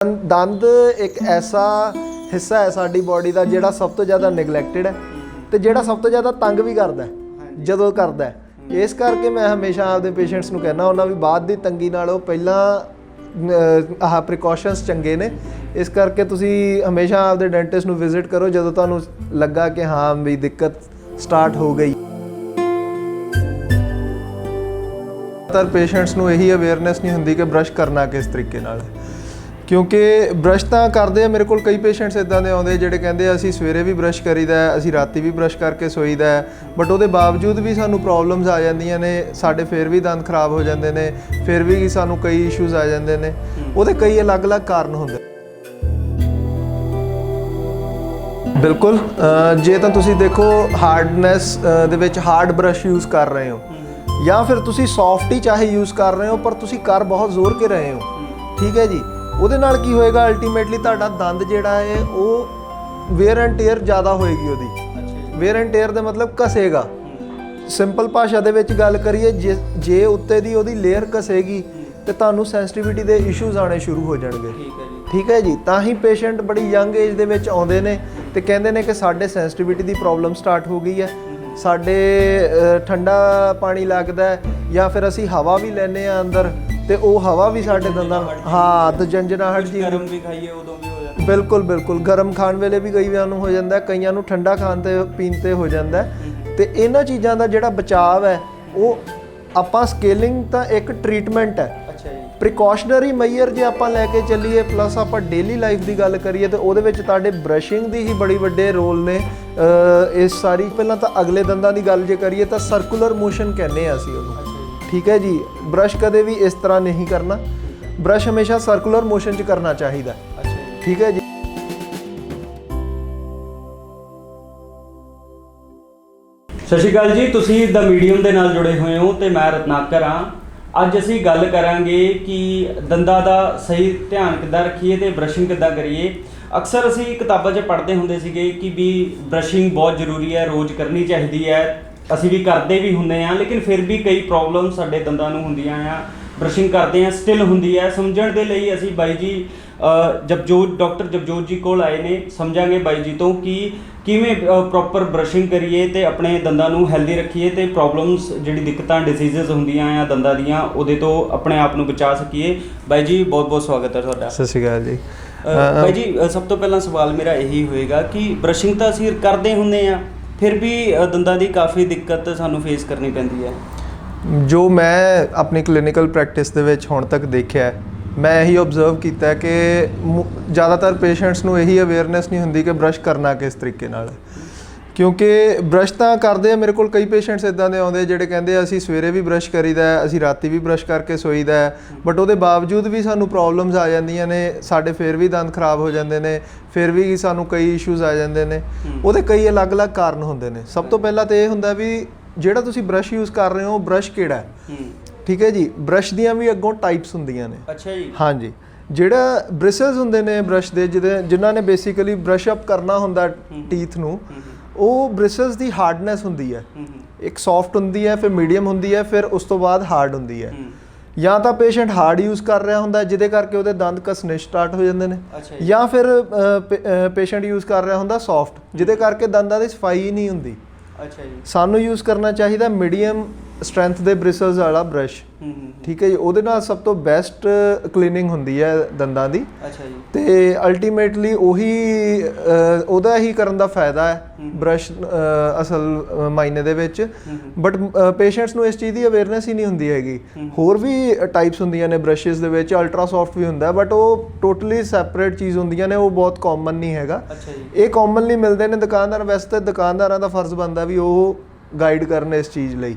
ਦੰਦ ਇੱਕ ਐਸਾ ਹਿੱਸਾ ਹੈ ਸਾਡੀ ਬਾਡੀ ਦਾ ਜਿਹੜਾ ਸਭ ਤੋਂ ਜ਼ਿਆਦਾ ਨੈਗਲੈਕਟਡ ਹੈ ਤੇ ਜਿਹੜਾ ਸਭ ਤੋਂ ਜ਼ਿਆਦਾ ਤੰਗ ਵੀ ਕਰਦਾ ਜਦੋਂ ਕਰਦਾ ਹੈ। ਇਸ ਕਰਕੇ ਮੈਂ ਹਮੇਸ਼ਾ ਆਪਦੇ ਪੇਸ਼ੈਂਟਸ ਨੂੰ ਕਹਿੰਦਾ ਉਹਨਾਂ ਵੀ ਬਾਅਦ ਦੀ ਤੰਗੀ ਨਾਲੋਂ ਪਹਿਲਾਂ ਆਹ ਪ੍ਰੀਕਾਸ਼ਨਸ ਚੰਗੇ ਨੇ। ਇਸ ਕਰਕੇ ਤੁਸੀਂ ਹਮੇਸ਼ਾ ਆਪਦੇ ਡੈਂਟਿਸਟ ਨੂੰ ਵਿਜ਼ਿਟ ਕਰੋ ਜਦੋਂ ਤੁਹਾਨੂੰ ਲੱਗਾ ਕਿ ਹਾਂ ਵੀ ਦਿੱਕਤ ਸਟਾਰਟ ਹੋ ਗਈ। तर पेशेंट्स ਨੂੰ ਇਹੀ ਅਵੇਅਰਨੈਸ ਨਹੀਂ ਹੁੰਦੀ ਕਿ ਬ੍ਰਸ਼ ਕਰਨਾ ਕਿਸ ਤਰੀਕੇ ਨਾਲ, ਕਿਉਂਕਿ ਬ੍ਰਸ਼ ਤਾਂ ਕਰਦੇ ਆ। ਮੇਰੇ ਕੋਲ ਕਈ ਪੇਸ਼ੈਂਟਸ ਇਦਾਂ ਦੇ ਆਉਂਦੇ ਜਿਹੜੇ ਕਹਿੰਦੇ ਅਸੀਂ ਸਵੇਰੇ ਵੀ ਬ੍ਰਸ਼ ਕਰੀਦਾ, ਅਸੀਂ ਰਾਤੀ ਵੀ ਬ੍ਰਸ਼ ਕਰਕੇ ਸੋਈਦਾ, ਬਟ ਉਹਦੇ ਬਾਵਜੂਦ ਵੀ ਸਾਨੂੰ ਪ੍ਰੋਬਲਮਸ ਆ ਜਾਂਦੀਆਂ ਨੇ, ਸਾਡੇ ਫਿਰ ਵੀ ਦੰਦ ਖਰਾਬ ਹੋ ਜਾਂਦੇ ਨੇ, ਫਿਰ ਵੀ ਸਾਨੂੰ ਕਈ ਇਸ਼ੂਜ਼ ਆ ਜਾਂਦੇ ਨੇ। ਉਹਦੇ ਕਈ ਅਲੱਗ-ਅਲੱਗ ਕਾਰਨ ਹੁੰਦੇ। ਬਿਲਕੁਲ, ਜੇ ਤਾਂ ਤੁਸੀਂ ਦੇਖੋ ਹਾਰਡਨੈਸ ਦੇ ਵਿੱਚ ਹਾਰਡ ਬ੍ਰਸ਼ ਯੂਜ਼ ਕਰ ਰਹੇ ਹੋ ਜਾਂ ਫਿਰ ਤੁਸੀਂ ਸੌਫਟ ਹੀ ਚਾਹੇ ਯੂਜ਼ ਕਰ ਰਹੇ ਹੋ ਪਰ ਤੁਸੀਂ ਕਰ ਬਹੁਤ ਜ਼ੋਰ ਕੇ ਰਹੇ ਹੋ, ਠੀਕ ਹੈ ਜੀ। ਉਹਦੇ ਨਾਲ ਕੀ ਹੋਏਗਾ, ਅਲਟੀਮੇਟਲੀ ਤੁਹਾਡਾ ਦੰਦ ਜਿਹੜਾ ਹੈ ਉਹ ਵੇਅਰ ਐਂਡ ਟੇਅਰ ਜ਼ਿਆਦਾ ਹੋਏਗੀ। ਉਹਦੀ ਵੇਅਰ ਐਂਡ ਟੇਅਰ ਦਾ ਮਤਲਬ ਘਸੇਗਾ। ਸਿੰਪਲ ਭਾਸ਼ਾ ਦੇ ਵਿੱਚ ਗੱਲ ਕਰੀਏ, ਜੇ ਉੱਤੇ ਦੀ ਉਹਦੀ ਲੇਅਰ ਘਸੇਗੀ ਤੇ ਤੁਹਾਨੂੰ ਸੈਂਸਿਟੀਵਿਟੀ ਦੇ ਇਸ਼ੂਜ਼ ਆਉਣੇ ਸ਼ੁਰੂ ਹੋ ਜਾਣਗੇ। ਠੀਕ ਹੈ ਜੀ। ਤਾਂ ਹੀ ਪੇਸ਼ੈਂਟ ਬੜੀ ਯੰਗ ਏਜ ਦੇ ਵਿੱਚ ਆਉਂਦੇ ਨੇ ਤੇ ਕਹਿੰਦੇ ਨੇ ਕਿ ਸਾਡੇ ਸੈਂਸਿਟੀਵਿਟੀ ਦੀ ਪ੍ਰੋਬਲਮ ਸਟਾਰਟ ਹੋ ਗਈ ਹੈ, ਸਾਡੇ ਠੰਡਾ ਪਾਣੀ ਲੱਗਦਾ ਜਾਂ ਫਿਰ ਅਸੀਂ ਹਵਾ ਵੀ ਲੈਂਦੇ ਹਾਂ ਅੰਦਰ ਤੇ ਉਹ ਹਵਾ ਵੀ ਸਾਡੇ ਦੰਦਾਂ ਤੇ ਜੰਜਨਾਹਟ ਜੀ। ਗਰਮ ਵੀ ਖਾਈਏ ਉਦੋਂ ਵੀ ਹੋ ਜਾਂਦਾ। ਬਿਲਕੁਲ ਗਰਮ ਖਾਣ ਵੇਲੇ ਵੀ ਕਈਆਂ ਨੂੰ ਹੋ ਜਾਂਦਾ, ਕਈਆਂ ਨੂੰ ਠੰਡਾ ਖਾਣ ਤੇ ਪੀਣ ਤੇ ਹੋ ਜਾਂਦਾ। ਤੇ ਇਹਨਾਂ ਚੀਜ਼ਾਂ ਦਾ ਜਿਹੜਾ ਬਚਾਅ ਹੈ ਉਹ ਆਪਾਂ ਸਕੇਲਿੰਗ ਤਾਂ ਇੱਕ ਟ੍ਰੀਟਮੈਂਟ ਹੈ। ਪ੍ਰੀਕਾਸ਼ਨਰੀ ਮੈਜਰ ਜੇ ਆਪਾਂ ਲੈ ਕੇ ਚੱਲੀਏ ਪਲੱਸ ਆਪਾਂ ਡੇਲੀ ਲਾਈਫ ਦੀ ਗੱਲ ਕਰੀਏ ਤਾਂ ਉਹਦੇ ਵਿੱਚ ਤੁਹਾਡੇ ਬ੍ਰਸ਼ਿੰਗ ਦੀ ਹੀ ਬੜੀ ਵੱਡੇ ਰੋਲ ਨੇ। ਇਸ ਸਾਰੀ ਪਹਿਲਾਂ ਤਾਂ ਅਗਲੇ ਦੰਦਾਂ ਦੀ ਗੱਲ ਜੇ ਕਰੀਏ ਤਾਂ ਸਰਕੂਲਰ ਮੋਸ਼ਨ ਕਹਿੰਦੇ ਆ ਅਸੀਂ ਉਹਨੂੰ, ਠੀਕ ਹੈ ਜੀ। ਬ੍ਰਸ਼ ਕਦੇ ਵੀ ਇਸ ਤਰ੍ਹਾਂ ਨਹੀਂ ਕਰਨਾ, ਬ੍ਰਸ਼ ਹਮੇਸ਼ਾ ਸਰਕੂਲਰ ਮੋਸ਼ਨ 'ਚ ਕਰਨਾ ਚਾਹੀਦਾ, ਠੀਕ ਹੈ ਜੀ। ਸਤਿ ਸ਼੍ਰੀ ਅਕਾਲ ਜੀ, ਤੁਸੀਂ ਦ ਮੀਡੀਅਮ ਦੇ ਨਾਲ ਜੁੜੇ ਹੋਏ ਹੋ ਤੇ ਮੈਂ ਰਤਨਾਕਰ ਹਾਂ। ਅੱਜ ਅਸੀਂ ਗੱਲ ਕਰਾਂਗੇ ਕਿ ਦੰਦਾਂ ਦਾ ਸਹੀ ਧਿਆਨ ਕਿੱਦਾਂ ਰੱਖੀਏ ਤੇ ਬ੍ਰਸ਼ਿੰਗ ਕਿੱਦਾਂ ਕਰੀਏ। ਅਕਸਰ ਅਸੀਂ ਕਿਤਾਬਾਂ 'ਚ ਪੜ੍ਹਦੇ ਹੁੰਦੇ ਸੀਗੇ ਕਿ ਵੀ ਬ੍ਰਸ਼ਿੰਗ ਬਹੁਤ ਜ਼ਰੂਰੀ ਹੈ, ਰੋਜ਼ ਕਰਨੀ ਚਾਹੀਦੀ ਹੈ। ਅਸੀਂ ਵੀ ਕਰਦੇ ਵੀ ਹੁੰਦੇ ਹਾਂ, ਲੇਕਿਨ ਫਿਰ ਵੀ ਕਈ ਪ੍ਰੋਬਲਮ ਸਾਡੇ ਦੰਦਾਂ ਨੂੰ ਹੁੰਦੀਆਂ ਆ। ਬ੍ਰਸ਼ਿੰਗ ਕਰਦੇ ਹਾਂ ਸਟਿਲ ਹੁੰਦੀ ਹੈ। ਸਮਝਣ ਦੇ ਲਈ ਅਸੀਂ ਬਾਈ ਜੀ ਡਾਕਟਰ ਜਪਜੋਤ ਜੀ ਕੋਲ ਆਏ ਨੇ। ਸਮਝਾਂਗੇ ਬਾਈ ਜੀ ਤੋਂ ਕਿ ਕਿਵੇਂ ਪ੍ਰੋਪਰ ਬ੍ਰਸ਼ਿੰਗ ਕਰੀਏ ਤੇ ਆਪਣੇ ਦੰਦਾਂ ਨੂੰ ਹੈਲਦੀ ਰੱਖੀਏ ਤੇ ਪ੍ਰੋਬਲਮਸ ਜਿਹੜੀ ਦਿੱਕਤਾਂ ਡਿਸੀਜ਼ਸ ਹੁੰਦੀਆਂ ਆ ਦੰਦਾਂ ਦੀਆਂ ਉਹਦੇ ਤੋਂ ਆਪਣੇ ਆਪ ਨੂੰ ਬਚਾ ਸਕੀਏ। ਬਾਈ ਜੀ ਬਹੁਤ ਸਵਾਗਤ ਹੈ ਤੁਹਾਡਾ। ਸਤਿ ਸ਼੍ਰੀ ਅਕਾਲ ਜੀ। ਬਾਈ ਜੀ ਸਭ ਤੋਂ ਪਹਿਲਾਂ ਸਵਾਲ ਮੇਰਾ ਇਹੀ ਹੋਏਗਾ ਕਿ ਬ੍ਰਸ਼ਿੰਗ ਤਾਂ ਅਸੀਂ ਕਰਦੇ ਹੁੰਦੇ ਆ, ਫਿਰ ਵੀ ਦੰਦਾਂ ਦੀ ਕਾਫੀ ਦਿੱਕਤ ਸਾਨੂੰ ਫੇਸ ਕਰਨੀ ਪੈਂਦੀ ਹੈ। ਜੋ ਮੈਂ ਆਪਣੀ ਕਲੀਨਿਕਲ ਪ੍ਰੈਕਟਿਸ ਦੇ ਵਿੱਚ ਹੁਣ ਤੱਕ ਦੇਖਿਆ, ਮੈਂ ਇਹੀ ਓਬਜ਼ਰਵ ਕੀਤਾ ਕਿ ਜ਼ਿਆਦਾਤਰ ਪੇਸ਼ੈਂਟਸ ਨੂੰ ਇਹੀ ਅਵੇਅਰਨੈਸ ਨਹੀਂ ਹੁੰਦੀ ਕਿ ਬ੍ਰਸ਼ ਕਰਨਾ ਕਿਸ ਤਰੀਕੇ ਨਾਲ, ਕਿਉਂਕਿ ਬ੍ਰਸ਼ ਤਾਂ ਕਰਦੇ ਆ। ਮੇਰੇ ਕੋਲ ਕਈ ਪੇਸ਼ੈਂਟਸ ਇਦਾਂ ਦੇ ਆਉਂਦੇ ਜਿਹੜੇ ਕਹਿੰਦੇ ਅਸੀਂ ਸਵੇਰੇ ਵੀ ਬ੍ਰਸ਼ ਕਰੀਦਾ, ਅਸੀਂ ਰਾਤੀ ਵੀ ਬ੍ਰਸ਼ ਕਰਕੇ ਸੋਈਦਾ, ਬਟ ਉਹਦੇ ਬਾਵਜੂਦ ਵੀ ਸਾਨੂੰ ਪ੍ਰੋਬਲਮਸ ਆ ਜਾਂਦੀਆਂ ਨੇ, ਸਾਡੇ ਫਿਰ ਵੀ ਦੰਦ ਖਰਾਬ ਹੋ ਜਾਂਦੇ ਨੇ, ਫਿਰ ਵੀ ਸਾਨੂੰ ਕਈ ਇਸ਼ੂਜ਼ ਆ ਜਾਂਦੇ ਨੇ। ਉਹਦੇ ਕਈ ਅਲੱਗ-ਅਲੱਗ ਕਾਰਨ ਹੁੰਦੇ ਨੇ। ਸਭ ਤੋਂ ਪਹਿਲਾਂ ਤਾਂ ਇਹ ਹੁੰਦਾ ਵੀ ਜਿਹੜਾ ਤੁਸੀਂ ਬ੍ਰਸ਼ ਯੂਜ਼ ਕਰ ਰਹੇ ਹੋ ਬ੍ਰਸ਼ ਕਿਹੜਾ ਹੈ, ਠੀਕ ਹੈ ਜੀ। ਬ੍ਰਸ਼ ਦੀਆਂ ਵੀ ਅੱਗੋਂ ਟਾਈਪਸ ਹੁੰਦੀਆਂ ਨੇ। ਅੱਛਾ ਜੀ। ਹਾਂਜੀ, ਜਿਹੜਾ ਬ੍ਰਿਸਲਸ ਹੁੰਦੇ ਨੇ ਬ੍ਰਸ਼ ਦੇ, ਜਿਨ੍ਹਾਂ ਨੇ ਬੇਸਿਕਲੀ ਬ੍ਰਸ਼ ਅਪ ਕਰਨਾ ਹੁੰਦਾ ਟੀਥ ਨੂੰ, ਉਹ ਬ੍ਰਿਸਲਸ ਦੀ ਹਾਰਡਨੈਸ ਹੁੰਦੀ ਹੈ। ਇੱਕ ਸੌਫਟ ਹੁੰਦੀ ਹੈ, ਫਿਰ ਮੀਡੀਅਮ ਹੁੰਦੀ ਹੈ, ਫਿਰ ਉਸ ਤੋਂ ਬਾਅਦ ਹਾਰਡ ਹੁੰਦੀ ਹੈ। ਜਾਂ ਤਾਂ ਪੇਸ਼ੈਂਟ ਹਾਰਡ ਯੂਜ਼ ਕਰ ਰਿਹਾ ਹੁੰਦਾ ਜਿਹਦੇ ਕਰਕੇ ਉਹਦੇ ਦੰਦ ਘਸਣੇ ਸਟਾਰਟ ਹੋ ਜਾਂਦੇ ਨੇ, ਜਾਂ ਫਿਰ ਪੇਸ਼ੈਂਟ ਯੂਜ਼ ਕਰ ਰਿਹਾ ਹੁੰਦਾ ਸੌਫਟ ਜਿਹਦੇ ਕਰਕੇ ਦੰਦਾਂ ਦੀ ਸਫਾਈ ਹੀ ਨਹੀਂ ਹੁੰਦੀ। ਅੱਛਾ ਜੀ। ਸਾਨੂੰ ਯੂਜ਼ ਕਰਨਾ ਚਾਹੀਦਾ ਮੀਡੀਅਮ ਸਟਰੈਂਥ ਦੇ ਬ੍ਰਿਸਲਸ ਵਾਲਾ ਬ੍ਰਸ਼, ਠੀਕ ਹੈ ਜੀ। ਉਹਦੇ ਨਾਲ ਸਭ ਤੋਂ ਬੈਸਟ ਕਲੀਨਿੰਗ ਹੁੰਦੀ ਹੈ ਦੰਦਾਂ ਦੀ। ਅੱਛਾ ਜੀ। ਤੇ ਅਲਟੀਮੇਟਲੀ ਉਹਦਾ ਹੀ ਕਰਨ ਦਾ ਫਾਇਦਾ ਹੈ ਬ੍ਰਸ਼ ਅਸਲ ਮਾਇਨੇ ਦੇ ਵਿੱਚ। ਬਟ ਪੇਸ਼ੈਂਟਸ ਨੂੰ ਇਸ ਚੀਜ਼ ਦੀ ਅਵੇਅਰਨੈਸ ਹੀ ਨਹੀਂ ਹੁੰਦੀ ਹੈਗੀ। ਹੋਰ ਵੀ ਟਾਈਪਸ ਹੁੰਦੀਆਂ ਨੇ ਬ੍ਰਸ਼ਿਸ ਦੇ ਵਿੱਚ, ਅਲਟਰਾ ਸੌਫਟ ਵੀ ਹੁੰਦਾ, ਬਟ ਉਹ ਟੋਟਲੀ ਸੈਪਰੇਟ ਚੀਜ਼ ਹੁੰਦੀਆਂ ਨੇ, ਉਹ ਬਹੁਤ ਕਾਮਨ ਨਹੀਂ ਹੈਗਾ। ਇਹ ਕਾਮਨਲੀ ਮਿਲਦੇ ਨੇ ਦੁਕਾਨਦਾਰ। ਵੈਸੇ ਤਾਂ ਦੁਕਾਨਦਾਰਾਂ ਦਾ ਫਰਜ਼ ਬਣਦਾ ਵੀ ਉਹ ਗਾਈਡ ਕਰਨ ਇਸ ਚੀਜ਼ ਲਈ,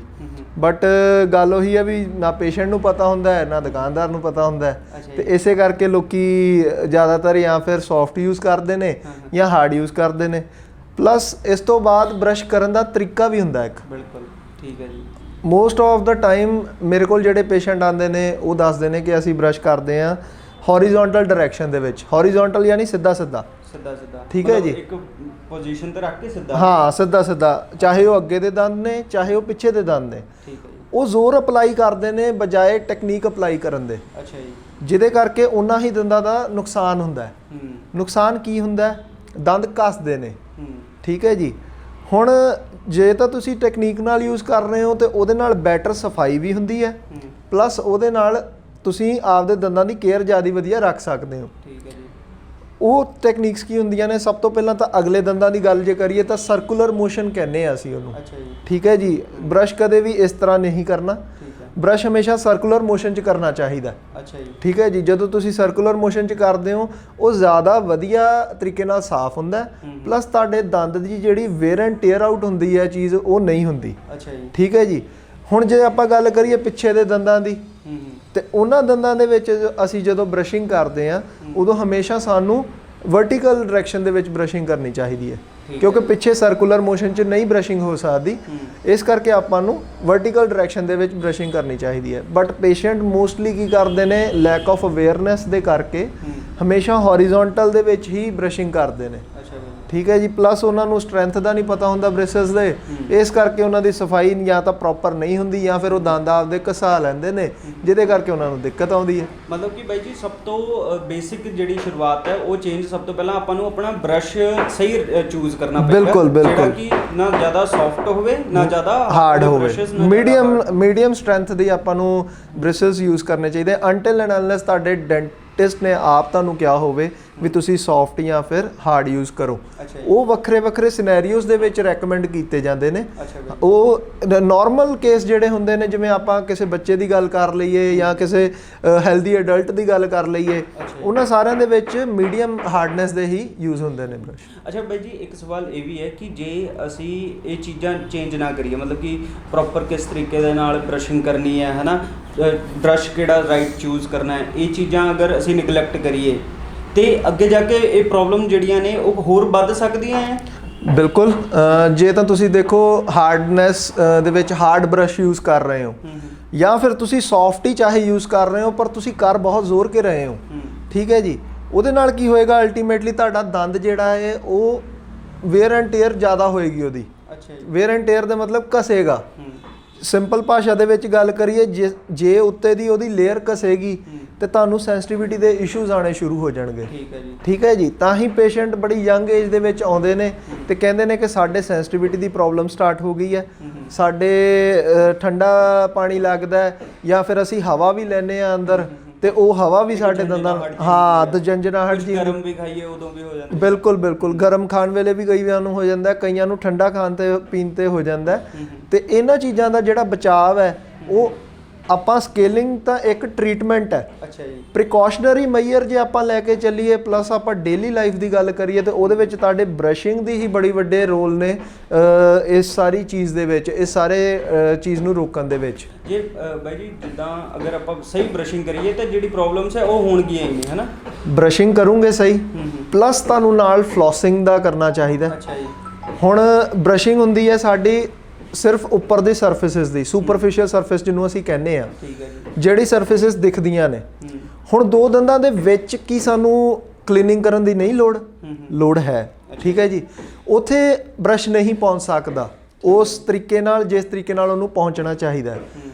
ਬਟ ਗੱਲ ਉਹੀ ਹੈ ਵੀ ਨਾ ਪੇਸ਼ੈਂਟ ਨੂੰ ਪਤਾ ਹੁੰਦਾ ਹੈ ਨਾ ਦੁਕਾਨਦਾਰ ਨੂੰ ਪਤਾ ਹੁੰਦਾ ਹੈ। ਤੇ ਇਸੇ ਕਰਕੇ ਲੋਕੀ ਜ਼ਿਆਦਾਤਰ ਜਾਂ ਫਿਰ ਸੌਫਟ ਯੂਜ਼ ਕਰਦੇ ਨੇ ਜਾਂ ਹਾਰਡ ਯੂਜ਼ ਕਰਦੇ ਨੇ। ਪਲੱਸ ਇਸ ਤੋਂ ਬਾਅਦ ਬ੍ਰਸ਼ ਕਰਨ ਦਾ ਤਰੀਕਾ ਵੀ ਹੁੰਦਾ ਇੱਕ। ਬਿਲਕੁਲ ਠੀਕ ਹੈ ਜੀ। ਮੋਸਟ ਆਫ ਦਾ ਟਾਈਮ ਮੇਰੇ ਕੋਲ ਜਿਹੜੇ ਪੇਸ਼ੈਂਟ ਆਉਂਦੇ ਨੇ ਉਹ ਦੱਸਦੇ ਨੇ ਕਿ ਅਸੀਂ ਬ੍ਰਸ਼ ਕਰਦੇ ਹਾਂ ਹੌਰੀਜ਼ੋਨਟਲ ਡਾਇਰੈਕਸ਼ਨ ਦੇ ਵਿੱਚ। ਹੌਰੀਜ਼ੋਨਟਲ ਯਾਨੀ ਸਿੱਧਾ, ਠੀਕ ਹੈ ਜੀ। ਇੱਕ ਪੋਜੀਸ਼ਨ ਤੇ ਰੱਖ ਕੇ ਸਿੱਧਾ, ਹਾਂ ਸਿੱਧਾ, ਚਾਹੇ ਉਹ ਅੱਗੇ ਦੇ ਦੰਦ ਨੇ ਚਾਹੇ ਉਹ ਪਿੱਛੇ ਦੇ ਦੰਦ ਨੇ। ਠੀਕ ਹੈ ਜੀ। ਉਹ ਜ਼ੋਰ ਅਪਲਾਈ ਕਰਦੇ ਨੇ ਬਜਾਏ ਟੈਕਨੀਕ ਅਪਲਾਈ ਕਰਨ ਦੇ। ਅੱਛਾ ਜੀ। ਜਿਹਦੇ ਕਰਕੇ ਉਹਨਾਂ ਹੀ ਦੰਦਾਂ ਦਾ ਨੁਕਸਾਨ ਹੁੰਦਾ ਹੈ। ਨੁਕਸਾਨ ਕੀ ਹੁੰਦਾ ਹੈ? ਦੰਦ ਕੱਸਦੇ ਨੇ। ਠੀਕ ਹੈ ਜੀ। ਹੁਣ ਜੇ ਤਾਂ ਤੁਸੀਂ ਟੈਕਨੀਕ ਨਾਲ ਯੂਜ਼ ਕਰ ਰਹੇ ਹੋ ਤੇ ਉਹਦੇ ਨਾਲ ਬੈਟਰ ਸਫਾਈ ਵੀ ਹੁੰਦੀ ਹੈ, ਪਲੱਸ ਉਹਦੇ ਨਾਲ ਤੁਸੀਂ ਆਪਦੇ ਦੰਦਾਂ ਦੀ ਕੇਅਰ ਜ਼ਿਆਦਾ ਵਧੀਆ ਰੱਖ ਸਕਦੇ ਹੋ। ਠੀਕ ਹੈ ਜੀ। ਉਹ ਟੈਕਨੀਕਸ ਕੀ ਹੁੰਦੀਆਂ ਨੇ? ਸਭ ਤੋਂ ਪਹਿਲਾਂ ਤਾਂ ਅਗਲੇ ਦੰਦਾਂ ਦੀ ਗੱਲ ਜੇ ਕਰੀਏ ਤਾਂ ਸਰਕੂਲਰ ਮੋਸ਼ਨ ਕਹਿੰਦੇ ਆ ਅਸੀਂ ਉਹਨੂੰ। ਅੱਛਾ ਜੀ। ਠੀਕ ਹੈ ਜੀ। ਬ੍ਰਸ਼ ਕਦੇ ਵੀ ਇਸ ਤਰ੍ਹਾਂ ਨਹੀਂ ਕਰਨਾ, ਠੀਕ ਹੈ। ਬ੍ਰਸ਼ ਹਮੇਸ਼ਾ ਸਰਕੂਲਰ ਮੋਸ਼ਨ 'ਚ ਕਰਨਾ ਚਾਹੀਦਾ। ਅੱਛਾ ਜੀ। ਠੀਕ ਹੈ ਜੀ। ਜਦੋਂ ਤੁਸੀਂ ਸਰਕੂਲਰ ਮੋਸ਼ਨ 'ਚ ਕਰਦੇ ਹੋ ਉਹ ਜ਼ਿਆਦਾ ਵਧੀਆ ਤਰੀਕੇ ਨਾਲ ਸਾਫ਼ ਹੁੰਦਾ, ਪਲੱਸ ਤੁਹਾਡੇ ਦੰਦ ਦੀ ਜਿਹੜੀ ਵੇਅਰ ਐਂਡ ਟੇਅਰ ਆਊਟ ਹੁੰਦੀ ਹੈ ਚੀਜ਼, ਉਹ ਨਹੀਂ ਹੁੰਦੀ। ਅੱਛਾ ਜੀ। ਠੀਕ ਹੈ ਜੀ। ਹੁਣ ਜੇ ਆਪਾਂ ਗੱਲ ਕਰੀਏ ਪਿੱਛੇ ਦੇ ਦੰਦਾਂ ਦੀ, ਤੇ ਉਹਨਾਂ ਦੰਦਾਂ ਦੇ ਵਿੱਚ ਅਸੀਂ ਜਦੋਂ ਬਰਸ਼ਿੰਗ ਕਰਦੇ ਆ ਉਦੋਂ ਹਮੇਸ਼ਾ ਸਾਨੂੰ ਵਰਟੀਕਲ ਡਾਇਰੈਕਸ਼ਨ ਦੇ ਵਿੱਚ ਬਰਸ਼ਿੰਗ ਕਰਨੀ ਚਾਹੀਦੀ ਹੈ, ਕਿਉਂਕਿ ਪਿੱਛੇ ਸਰਕੂਲਰ ਮੋਸ਼ਨ 'ਚ ਨਹੀਂ ਬਰਸ਼ਿੰਗ ਹੋ ਸਕਦੀ। ਇਸ ਕਰਕੇ ਆਪਾਂ ਨੂੰ ਵਰਟੀਕਲ ਡਾਇਰੈਕਸ਼ਨ ਦੇ ਵਿੱਚ ਬਰਸ਼ਿੰਗ ਕਰਨੀ ਚਾਹੀਦੀ ਹੈ। ਬਟ ਪੇਸ਼ੈਂਟ ਮੋਸਟਲੀ ਕੀ ਕਰਦੇ ਨੇ, ਲੈਕ ਆਫ ਅਵੇਅਰਨੈਸ ਦੇ ਕਰਕੇ ਹਮੇਸ਼ਾ ਹੌਰੀਜ਼ੌਂਟਲ ਦੇ ਵਿੱਚ ਹੀ ਬਰਸ਼ਿੰਗ ਕਰਦੇ ਨੇ। ਠੀਕ ਹੈ ਜੀ। ਪਲੱਸ ਉਹਨਾਂ ਨੂੰ ਸਟਰੈਂਥ ਦਾ ਨਹੀਂ ਪਤਾ ਹੁੰਦਾ ਬ੍ਰਿਸਲਸ ਦੇ, ਇਸ ਕਰਕੇ ਉਹਨਾਂ ਦੀ ਸਫਾਈ ਜਾਂ ਤਾਂ ਪ੍ਰੋਪਰ ਨਹੀਂ ਹੁੰਦੀ ਜਾਂ ਫਿਰ ਉਹ ਦੰਦ ਆਪਦੇ ਘਸਾ ਲੈਂਦੇ ਨੇ, ਜਿਹਦੇ ਕਰਕੇ ਉਹਨਾਂ ਨੂੰ ਦਿੱਕਤ ਆਉਂਦੀ ਹੈ। ਮਤਲਬ ਕਿ ਬਾਈ ਜੀ ਸਭ ਤੋਂ ਬੇਸਿਕ ਜਿਹੜੀ ਸ਼ੁਰੂਆਤ ਹੈ ਉਹ ਚੇਂਜ ਸਭ ਤੋਂ ਪਹਿਲਾਂ ਆਪਾਂ ਨੂੰ ਆਪਣਾ ਬ੍ਰਸ਼ ਸਹੀ ਚੂਜ਼ ਕਰਨਾ ਪਏਗਾ। ਬਿਲਕੁਲ ਬਿਲਕੁਲ। ਜਿਹੜਾ ਕਿ ਨਾ ਜ਼ਿਆਦਾ ਸੌਫਟ ਹੋਵੇ ਨਾ ਜ਼ਿਆਦਾ ਹਾਰਡ ਹੋਵੇ, ਮੀਡੀਅਮ ਸਟਰੈਂਥ ਦੀ ਆਪਾਂ ਨੂੰ ਬ੍ਰਿਸਲਸ ਯੂਜ਼ ਕਰਨੇ ਚਾਹੀਦੇ ਅੰਟਿਲ ਐਂਡ ਅਨਲੈਸ ਤੁਹਾਡੇ ਡੈਂਟਿਸਟ ਨੇ ਆਪ ਤੁਹਾਨੂੰ ਕਿਹਾ ਹੋਵੇ ਵੀ ਤੁਸੀਂ ਸੌਫਟ ਜਾਂ ਫਿਰ ਹਾਰਡ ਯੂਜ਼ ਕਰੋ। ਉਹ ਵੱਖਰੇ ਵੱਖਰੇ ਸਿਨੈਰੀਓਜ਼ ਦੇ ਵਿੱਚ ਰეკਮੈਂਡ ਕੀਤੇ ਜਾਂਦੇ ਨੇ। ਉਹ ਨਾਰਮਲ ਕੇਸ ਜਿਹੜੇ ਹੁੰਦੇ ਨੇ, ਜਿਵੇਂ ਆਪਾਂ ਕਿਸੇ ਬੱਚੇ ਦੀ ਗੱਲ ਕਰ ਲਈਏ ਜਾਂ ਕਿਸੇ ਹੈਲਦੀ ਅਡਲਟ ਦੀ ਗੱਲ ਕਰ ਲਈਏ, ਉਹਨਾਂ ਸਾਰਿਆਂ ਦੇ ਵਿੱਚ ਮੀਡੀਅਮ ਹਾਰਡਨੈਸ ਦੇ ਹੀ ਯੂਜ਼ ਹੁੰਦੇ ਨੇ ਬ੍ਰਸ਼। ਅੱਛਾ ਬਾਈ ਜੀ, ਇੱਕ ਸਵਾਲ ਇਹ ਵੀ ਹੈ ਕਿ ਜੇ ਅਸੀਂ ਇਹ ਚੀਜ਼ਾਂ ਚੇਂਜ ਨਾ ਕਰੀਏ, ਮਤਲਬ ਕਿ ਪ੍ਰੋਪਰ ਕਿਸ ਤਰੀਕੇ ਦੇ ਨਾਲ ਬਰਸ਼ਿੰਗ ਕਰਨੀ ਹੈ ਨਾ, ਬ੍ਰਸ਼ ਕਿਹੜਾ ਰਾਈਟ ਚੂਜ਼ ਕਰਨਾ ਹੈ, ਇਹ ਚੀਜ਼ਾਂ ਅਗਰ ਅਸੀਂ ਨਿਗਲੈਕਟ ਕਰੀਏ ਤੇ ਅੱਗੇ ਜਾ ਕੇ ਇਹ ਪ੍ਰੋਬਲਮ ਜਿਹੜੀਆਂ ਨੇ ਉਹ ਹੋਰ ਵੱਧ ਸਕਦੀਆਂ ਹੈ। ਬਿਲਕੁਲ। ਜੇ ਤਾਂ ਤੁਸੀਂ ਦੇਖੋ ਹਾਰਡਨੈਸ ਦੇ ਵਿੱਚ ਹਾਰਡ ਬ੍ਰਸ਼ ਯੂਜ਼ ਕਰ ਰਹੇ ਹੋ ਜਾਂ ਫਿਰ ਤੁਸੀਂ ਸੌਫਟ ਹੀ ਚਾਹੇ ਯੂਜ਼ ਕਰ ਰਹੇ ਹੋ ਪਰ ਤੁਸੀਂ ਕਰ ਬਹੁਤ ਜ਼ੋਰ ਕੇ ਰਹੇ ਹੋ। ਠੀਕ ਹੈ ਜੀ। ਉਹਦੇ ਨਾਲ ਕੀ ਹੋਏਗਾ, ਅਲਟੀਮੇਟਲੀ ਤੁਹਾਡਾ ਦੰਦ ਜਿਹੜਾ ਹੈ ਉਹ ਵੇਅਰ ਐਂਡ ਟੇਅਰ ਜ਼ਿਆਦਾ ਹੋਏਗੀ ਉਹਦੀ। ਅੱਛਾ ਜੀ। ਵੇਅਰ ਐਂਡ ਟੇਅਰ ਦਾ ਮਤਲਬ ਘਸੇਗਾ। ਸਿੰਪਲ ਭਾਸ਼ਾ ਦੇ ਵਿੱਚ ਗੱਲ ਕਰੀਏ, ਜੇ ਉੱਤੇ ਦੀ ਉਹਦੀ ਲੇਅਰ ਘਸੇਗੀ ਤੇ ਤੁਹਾਨੂੰ ਸੈਂਸਿਟੀਵਿਟੀ ਦੇ ਇਸ਼ੂਜ਼ ਆਣੇ ਸ਼ੁਰੂ ਹੋ ਜਾਣਗੇ। ਠੀਕ ਹੈ ਜੀ। ਠੀਕ ਹੈ ਜੀ। ਤਾਂ ਹੀ ਪੇਸ਼ੈਂਟ ਬੜੀ ਯੰਗ ਏਜ ਦੇ ਵਿੱਚ ਆਉਂਦੇ ਨੇ ਤੇ ਕਹਿੰਦੇ ਨੇ ਕਿ ਸਾਡੇ ਸੈਂਸਿਟੀਵਿਟੀ ਦੀ ਪ੍ਰੋਬਲਮ ਸਟਾਰਟ ਹੋ ਗਈ ਹੈ, ਸਾਡੇ ਠੰਡਾ ਪਾਣੀ ਲੱਗਦਾ ਜਾਂ ਫਿਰ ਅਸੀਂ ਹਵਾ ਵੀ ਲੈਂਦੇ ਆ ਅੰਦਰ ਤੇ ਉਹ ਹਵਾ ਵੀ ਸਾਡੇ ਦੰਦਾਂ ਦਜੰਜਨਾਹਟ ਜੀ, ਗਰਮ ਵੀ ਖਾਈਏ ਉਦੋਂ ਵੀ ਹੋ ਜਾਂਦਾ। ਬਿਲਕੁਲ ਬਿਲਕੁਲ। ਗਰਮ ਖਾਣ ਵੇਲੇ ਵੀ ਕਈਆਂ ਨੂੰ ਹੋ ਜਾਂਦਾ, ਕਈਆਂ ਨੂੰ ਠੰਡਾ ਖਾਣ ਤੇ ਪੀਣ ਤੇ ਹੋ ਜਾਂਦਾ। ਤੇ ਇਹਨਾਂ ਚੀਜ਼ਾਂ ਦਾ ਜਿਹੜਾ ਬਚਾਅ ਹੈ ਉਹ ਆਪਾਂ ਸਕੇਲਿੰਗ ਤਾਂ ਇੱਕ ਟ੍ਰੀਟਮੈਂਟ ਹੈ। ਅੱਛਾ ਜੀ। ਪ੍ਰੀਕਾਸ਼ਨਰੀ ਮੈਜਰ ਜੇ ਆਪਾਂ ਲੈ ਕੇ ਚੱਲੀਏ, ਪਲੱਸ ਆਪਾਂ ਡੇਲੀ ਲਾਈਫ ਦੀ ਗੱਲ ਕਰੀਏ ਤੇ ਉਹਦੇ ਵਿੱਚ ਤੁਹਾਡੇ ਬਰਸ਼ਿੰਗ ਦੀ ਹੀ ਬੜੀ ਵੱਡੇ ਰੋਲ ਨੇ ਇਸ ਸਾਰੀ ਚੀਜ਼ ਦੇ ਵਿੱਚ, ਇਸ ਸਾਰੇ ਚੀਜ਼ ਨੂੰ ਰੋਕਣ ਦੇ ਵਿੱਚ। ਜੇ ਬਾਈ ਜੀ ਜਿੱਦਾਂ ਅਗਰ ਆਪਾਂ ਸਹੀ ਬਰਸ਼ਿੰਗ ਕਰੀਏ ਤਾਂ ਜਿਹੜੀ ਪ੍ਰੋਬਲਮਸ ਹੈ ਉਹ ਹੋਣਗੀਆਂ ਹੀ ਨਹੀਂ, ਹੈ ਨਾ। ਬਰਸ਼ਿੰਗ ਕਰੋਗੇ ਸਹੀ, ਪਲੱਸ ਤੁਹਾਨੂੰ ਨਾਲ ਫਲੋਸਿੰਗ ਦਾ ਕਰਨਾ ਚਾਹੀਦਾ। ਅੱਛਾ ਜੀ। ਹੁਣ ਬਰਸ਼ਿੰਗ ਹੁੰਦੀ ਹੈ ਸਾਡੀ ਸਿਰਫ ਉੱਪਰ ਦੀ ਸਰਫੇਸਿਸ ਦੀ, ਸੁਪਰਫਿਸ਼ੀਅਲ ਸਰਫੇਸ ਜਿਹਨੂੰ ਅਸੀਂ ਕਹਿੰਦੇ ਆ, ਠੀਕ ਹੈ ਜੀ। ਜਿਹੜੀ ਸਰਫੇਸਿਸ ਦਿਖਦੀਆਂ ਨੇ। ਹੁਣ ਦੋ ਦੰਦਾਂ ਦੇ ਵਿੱਚ ਕੀ ਸਾਨੂੰ ਕਲੀਨਿੰਗ ਕਰਨ ਦੀ ਨਹੀਂ ਲੋੜ ਹੈ। ਠੀਕ ਹੈ ਜੀ। ਉੱਥੇ ਬ੍ਰਸ਼ ਨਹੀਂ ਪਹੁੰਚ ਸਕਦਾ ਉਸ ਤਰੀਕੇ ਨਾਲ ਜਿਸ ਤਰੀਕੇ ਨਾਲ ਉਹਨੂੰ ਪਹੁੰਚਣਾ ਚਾਹੀਦਾ।